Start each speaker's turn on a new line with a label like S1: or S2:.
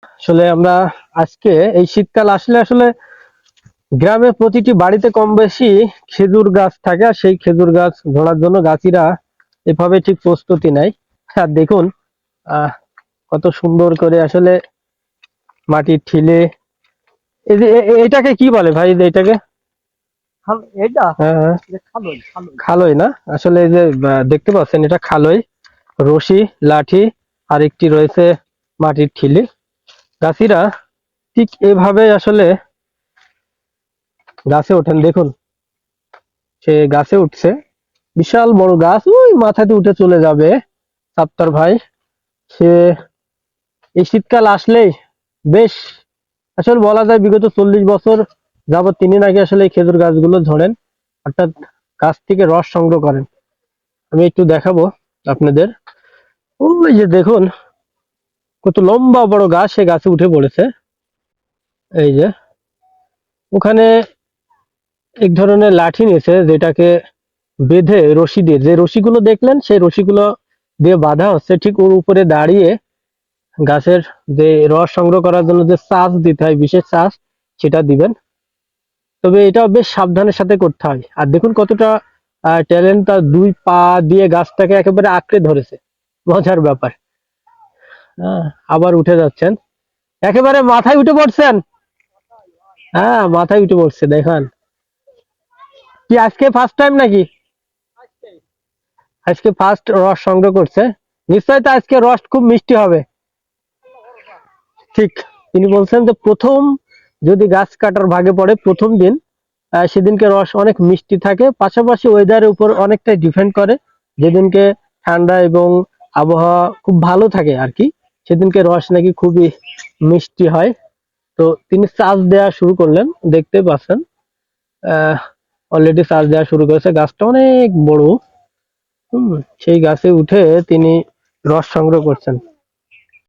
S1: আসলে আমরা আজকে এই শীতকাল আসলে আসলে গ্রামে প্রতিটি বাড়িতে কম বেশি খেজুর গাছ থাকে, আর সেই খেজুর গাছ ধরার জন্য গাছিরা এভাবে ঠিক প্রস্তুতি নেয়। আর দেখুন আহ কত সুন্দর করে আসলে মাটির ঠিলে, এই যে এটাকে কি বলে ভাই, এই যে এটাকে?
S2: এটা
S1: হ্যাঁ হ্যাঁ,
S2: খালোই খালোই।
S1: খালই না? আসলে এই যে দেখতে পাচ্ছেন, এটা খালই, রশি, লাঠি, আর একটি রয়েছে মাটির ঠিলি। গাছিরা ঠিক এভাবে আসলে গাছে ওঠেন। দেখুন সে গাছে উঠছে, বিশাল বড় গাছ, ওই মাথাতে উঠে চলে যাবে সাত্তার ভাই। সে এই শীতকাল আসলেই বেশ, আসলে বলা যায় বিগত 40 বছর যাবত তিনি নাকি আসলে এই খেজুর গাছগুলো ধরেন, অর্থাৎ গাছ থেকে রস সংগ্রহ করেন। আমি একটু দেখাবো আপনাদের। ওই যে দেখুন কত লম্বা বড় গাছ, সে গাছে উঠে পড়েছে। এই যে ওখানে এক ধরনের লাঠি নিয়েছে, যেটাকে বেঁধে রশি দিয়ে, যে রশিগুলো দেখলেন সেই রশিগুলো দিয়ে বাঁধা হচ্ছে, ঠিক ওর উপরে দাঁড়িয়ে গাছের যে রস সংগ্রহ করার জন্য যে চাষ দিতে হয়, বিশেষ চাষ, সেটা দিবেন। তবে এটাও বেশ সাবধানের সাথে করতে হয়। আর দেখুন কতটা ট্যালেন্ট, তার দুই পা দিয়ে গাছটাকে একেবারে আঁকড়ে ধরেছে, মজার ব্যাপার। হ্যাঁ, আবার উঠে যাচ্ছেন, একেবারে মাথায় উঠে পড়ছেন। হ্যাঁ, মাথায় উঠে পড়ছে, দেখান। কি আজকে ফার্স্ট টাইম নাকি? আজকে ফার্স্ট রস সংগ্রহ করছে। নিশ্চয় তো আজকে রস খুব মিষ্টি হবে। ঠিক, তিনি বলছেন যে প্রথম যদি গাছ কাটার ভাগে পড়ে প্রথম দিন, সেদিনকে রস অনেক মিষ্টি থাকে, পাশাপাশি ওয়েদারের উপর অনেকটাই ডিপেন্ড করে। যেদিনকে ঠান্ডা এবং আবহাওয়া খুব ভালো থাকে আর কি, সেদিনকে রস নাকি খুবই মিষ্টি হয়। তো তিনি চাষ দেওয়া শুরু করলেন, দেখতে পাচ্ছেন অলরেডি চাষ দেওয়া শুরু করেছে। গাছটা অনেক বড়। সেই গাছে উঠে তিনি রস সংগ্রহ করছেন।